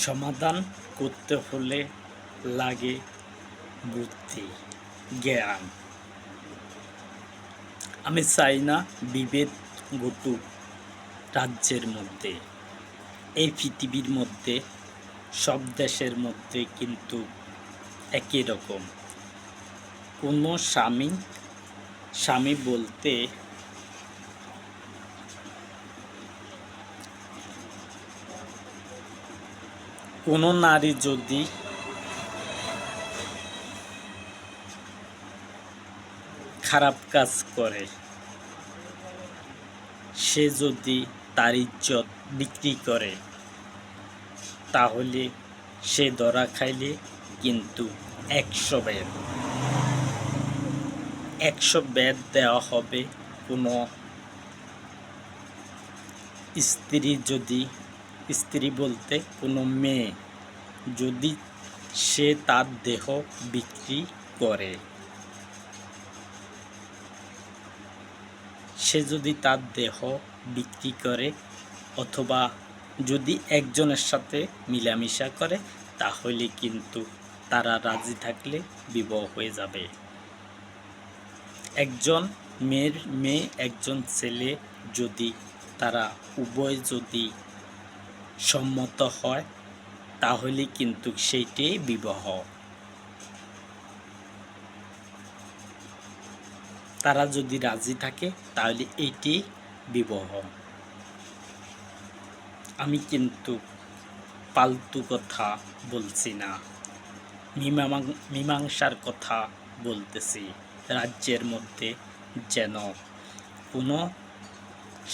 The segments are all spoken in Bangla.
সমাধান করতে হলে লাগে বুদ্ধি, জ্ঞান। আমি চাই না বিভেদ ঘটুক রাজ্যের মধ্যে। এই পৃথিবীর মধ্যে সব দেশের মধ্যে কিন্তু একই রকম। কোনো স্বামী বলতে কোনো নারী যদি খারাপ কাজ করে, সে যদি তার ইজ্জত বিক্রি করে, তাহলে সে ধরা খাইলে কিন্তু 100 বেদ দেওয়া হবে। কোনো স্ত্রী বলতে কোনো মেয়ে যদি সে তার দেহ বিক্রি করে, অথবা যদি একজনের সাথে মিলামিশা করে, তাহলে কিন্তু তারা রাজি থাকলে বিবাহ হয়ে যাবে। একজন মেয়ে একজন ছেলে যদি তারা উভয় যদি সম্মত হয়, তাহলে কিন্তু সেইটাই বিবাহ। তারা যদি রাজি থাকে তাহলে এইটি বিবাহ। আমি কিন্তু ফালতু কথা বলছি না, মীমাংসার কথা বলতেছি। রাজ্যের মধ্যে যেন কোনো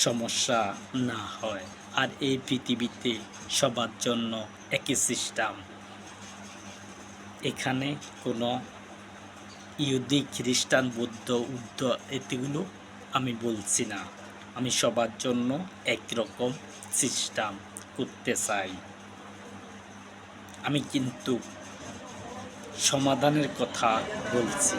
সমস্যা না হয়। আর এই পৃথিবীতে সবার জন্য একই সিস্টেম। এখানে কোনো ইহুদি, খ্রিস্টান, বৌদ্ধ, এগুলো আমি বলছি না। আমি সবার জন্য একরকম সিস্টেম করতে চাই। আমি কিন্তু সমাধানের কথা বলছি।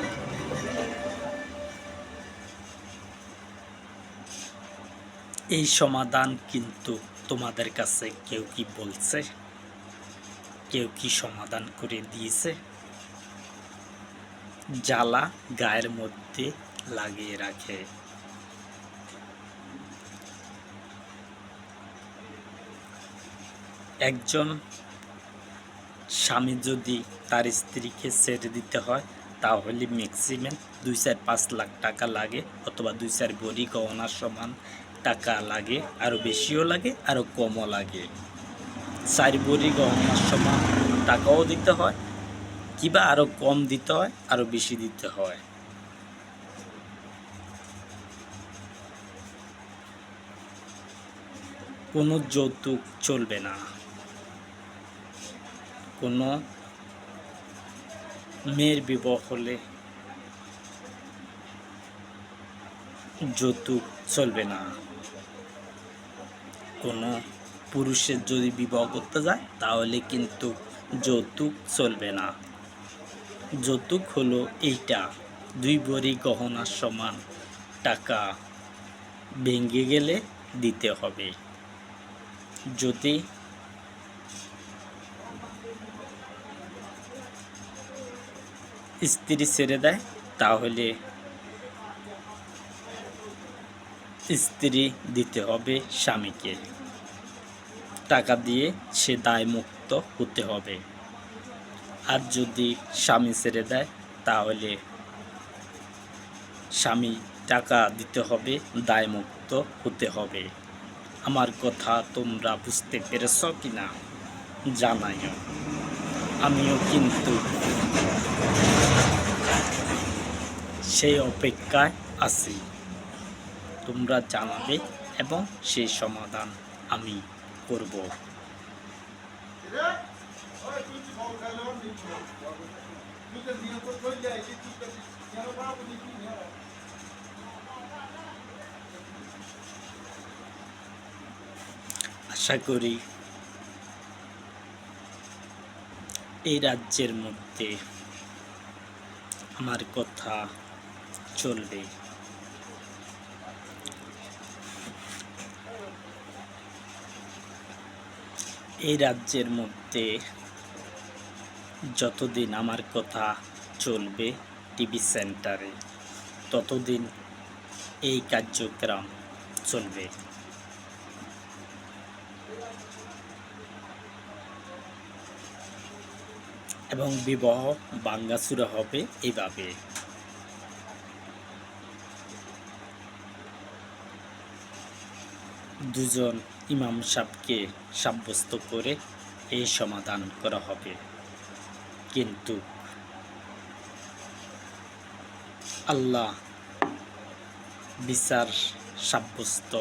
এই সমাধান কিন্তু তোমাদের কাছে কেউ কি বলছে? কেউ কি সমাধান করে দিয়েছে? জ্বালা গায়ের মধ্যে লাগিয়ে রাখে। একজন স্বামী যদি তার স্ত্রীকে ছেড়ে দিতে হয়, তাহলে ম্যাক্সিমাম 2-4-5 লাখ টাকা লাগে, অথবা 2-4 ভরি গহনার সমান টাকা লাগে। আরও বেশিও লাগে, আরও কমও লাগে। 4 ভরি গহনার সমান টাকাও দিতে হয়, কিবা আরও কম দিতে হয়, আরও বেশি দিতে হয়। কোনো যৌতুক চলবে না। কোনো মেয়ের বিবাহ হলে যৌতুক চলবে না। কোনো পুরুষের যদি বিবাহ করতে যায়, তাহলে কিন্তু যৌতুক চলবে না। যৌতুক হলো এইটা, 2 ভরি গহনার সমান টাকা ভেঙে গেলে দিতে হবে। যদি স্ত্রী ছেড়ে দেয়, তাহলে স্ত্রী দিতে হবে স্বামীকে। টাকা দিয়ে সে দায়মুক্ত হতে হবে। আর যদি স্বামী ছেড়ে দেয়, তাহলে স্বামী টাকা দিতে হবে, দায়মুক্ত হতে হবে। আমার কথা তোমরা বুঝতে পেরেছ কি না জানাইও। আমিও কিন্তু সেই অপেক্ষায় আছি। তোমরা জানাবে এবং সেই সমাধান আমি করব। আশা করি এই রাজ্যের মধ্যে আমার কথা চলবে। এই রাজ্যের মধ্যে যতদিন আমার কথা চলবে টিভি সেন্টারে, ততদিন এই কার্যক্রম চলবে এবং বিবাহ ভাঙাচুরা হবে এইভাবে। দুজন ইমাম সাহেবকে সাব্যস্ত করে এই সমাধান করা হবে, কিন্তু আল্লাহ বিচার সাব্যস্ত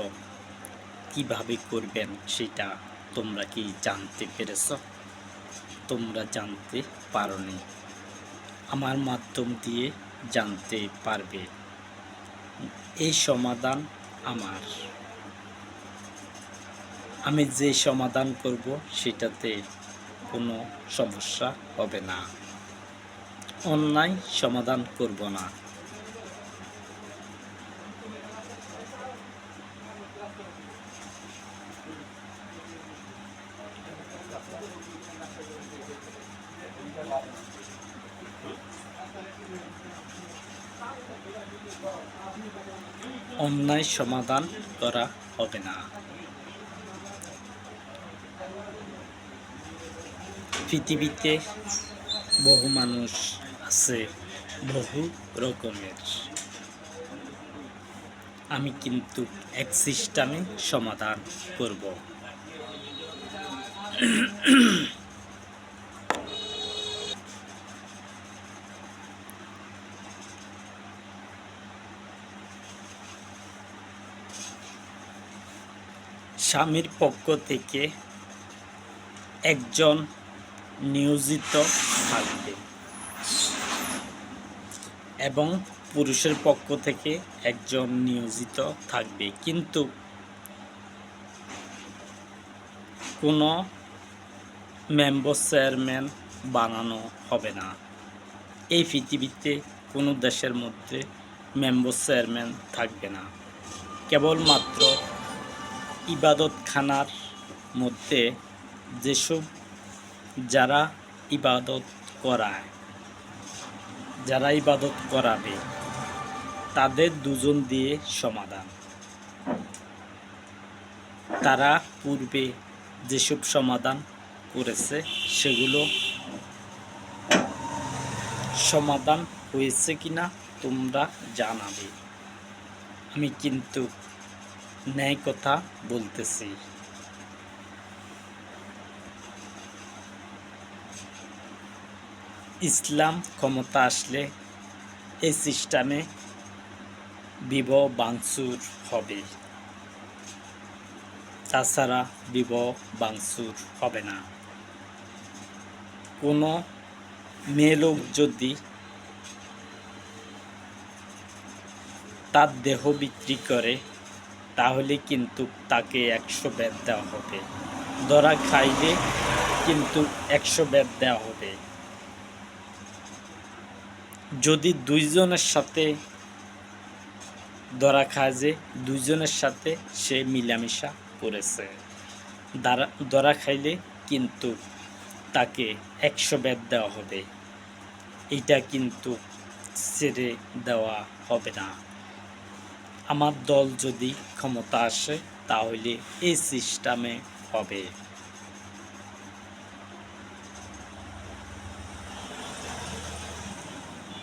কিভাবে করবেন সেটা তোমরা কি জানতে পেরেছ? তোমরা জানতে পারোনি, আমার মাধ্যম দিয়ে জানতে পারবে। এই সমাধান আমার, আমি যে সমাধান করব সেটাতে কোনো সমস্যা হবে না, অন্যায় সমাধান করব না। অন্যায় সমাধান করা হবে না। পৃথিবীতে বহু মানুষ আছে, বহু রকমের। আমি কিন্তু এক সিস্টেমে সমাধান করব। স্বামীর পক্ষ থেকে একজন নিয়োজিত থাকবে এবং পুরুষের পক্ষ থেকে একজন নিয়োজিত থাকবে, কিন্তু কোনো মেম্বার চেয়ারম্যান বানানো হবে না। এই পৃথিবীতে কোনো দেশের মধ্যে মেম্বার চেয়ারম্যান থাকবে না। কেবলমাত্র ইবাদতখানার মধ্যে যেসব যারা ইবাদত করায়, যারা ইবাদত করাবে, তাদের দুজন দিয়ে সমাধান। তারা পূর্বে যেসব সমাধান করেছে সেগুলো সমাধান হয়েছে কিনা তোমরা জানাবে। আমি কিন্তু ন্যায় কথা বলতেছি। ইসলাম ক্ষমতা আসলে এই সিস্টেমে বিবাহ ভাঙচুর হবে, তাছাড়া বিবাহ ভাঙচুর হবে না। কোনো মেয়ে লোক যদি তার দেহ বিক্রি করে, তাহলে কিন্তু তাকে 100 বেত দেওয়া হবে। ধরা খাইলে কিন্তু 100 বেত দেওয়া হবে। যদি দুইজনের সাথে ধরা খায় যে দুইজনের সাথে সে মিলামিশা করেছে, ধরা খাইলে কিন্তু তাকে 100 বেত দেওয়া হবে। এটা কিন্তু ছেড়ে দেওয়া হবে না। আমার দল যদি ক্ষমতা আসে তাহলে এই সিস্টেমে হবে।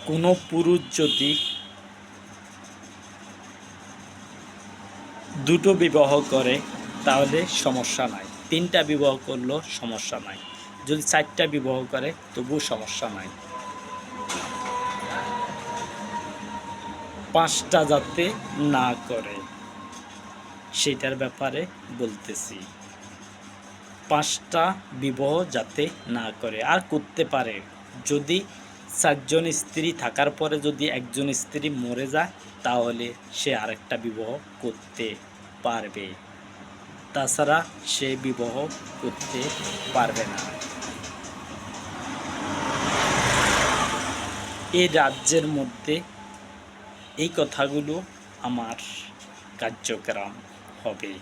কোনো পুরুষ যদি দুটো বিবাহ করে তাহলে সমস্যা নাই, 3টা বিবাহ করলেও সমস্যা নাই, যদি 4টা বিবাহ করে তবুও সমস্যা নাই। 5টা যাতে না করে সেটার ব্যাপারে বলতেছি। 5টা বিবাহ যাতে না করে, আর করতে পারে যদি 4 জন স্ত্রী থাকার পরে যদি একজন স্ত্রী মরে যায় তাহলে সে আরেকটা বিবাহ করতে পারবে, তাছাড়া সে বিবাহ করতে পারবে না। এই রাজ্যের মধ্যে এই কথাগুলো আমার কার্যক্রম হবে।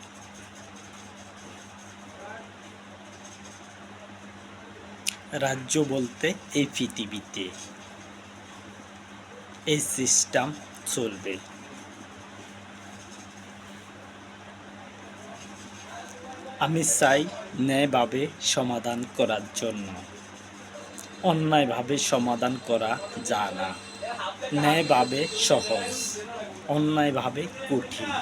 রাজ্য বলতে এই পৃথিবীতে এই সিস্টেম চলবে। আমি চাই ন্যায়ভাবে সমাধান করার জন্য। অন্যায়ভাবে সমাধান করা যায় না। ন্যায়ভাবে সহজ, অন্যায়ভাবে কঠিন।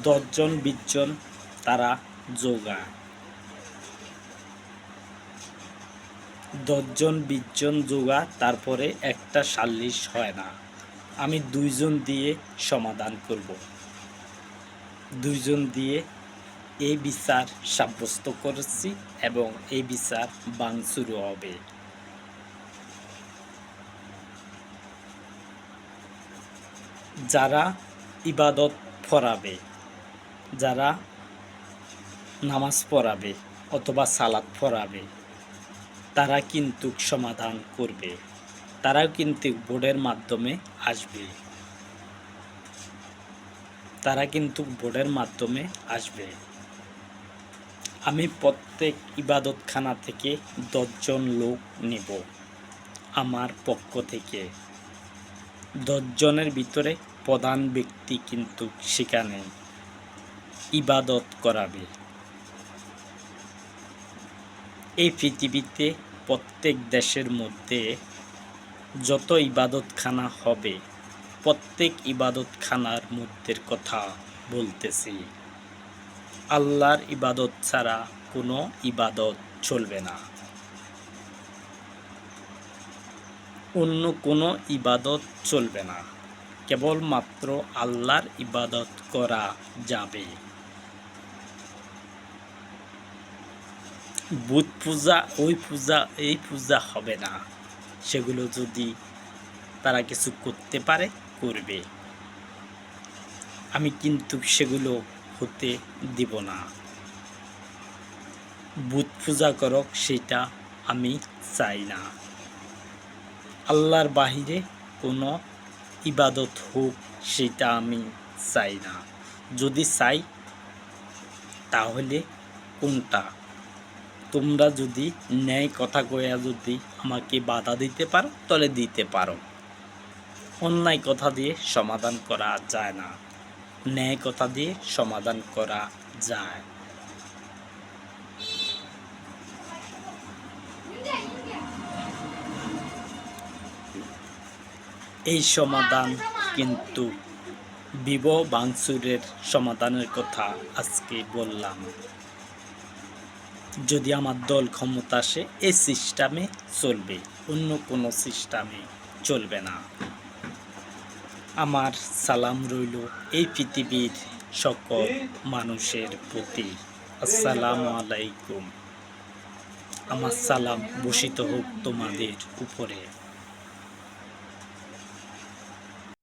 10 জন 20 জন তারা যোগায়, 10 জন 20 জন যোগায়, তারপরে একটা সালিশ হয় না। আমি 2 জন দিয়ে সমাধান করব, 2 জন দিয়ে এই বিচার সাব্যস্ত করেছি এবং এই বিচার ভাঙচুরও হবে। যারা ইবাদত পড়াবে, যারা নামাজ পড়াবে অথবা সালাত পড়াবে, তারা কিন্তু সমাধান করবে। তারাও কিন্তু বোর্ডের মাধ্যমে আসবে, তারা কিন্তু বোর্ডের মাধ্যমে আসবে। আমি প্রত্যেক ইবাদতখানা থেকে 10 জন লোক নেব আমার পক্ষ থেকে। 10 জনের ভিতরে প্রধান ব্যক্তি কিন্তু সেখানে ইবাদত করাবে। এই পৃথিবীতে প্রত্যেক দেশের মধ্যে যত ইবাদতখানা হবে, প্রত্যেক ইবাদতখানার মধ্যে কথা বলতেছি, আল্লাহর ইবাদত ছাড়া কোনো ইবাদত চলবে না, অন্য কোনো ইবাদত চলবে না, কেবলমাত্র আল্লাহর ইবাদত করা যাবে। বুত পূজা, ওই পূজা, এই পূজা হবে না। সেগুলো যদি তারা কিছু করতে পারে করবে, আমি কিন্তু সেগুলো হতে দিব না। বুত পূজা করক, সেটা আমি চাই না। আল্লাহর বাহিরে কোনো ইবাদত হোক, সেটা আমি চাই না। যদি চাই তাহলে কোনটা? তোমরা যদি ন্যায় কথা কয়া যদি আমাকে বাধা দিতে পারো তাহলে দিতে পারো। অন্যায় কথা দিয়ে সমাধান করা যায় না, ন্যায় কথা দিয়ে সমাধান করা যায়। এই সমাধান কিন্তু বিবাহ ভাঙচুরের সমাধানের কথা আজকে বললাম। যদি আমার দল ক্ষমতা আসে, এই সিস্টেমে চলবে, অন্য কোনো সিস্টেমে চলবে না। আমার সালাম রইল এই পৃথিবীর সকল মানুষের প্রতি। আসসালামু আলাইকুম। আমার সালাম বর্ষিত হোক তোমাদের উপরে।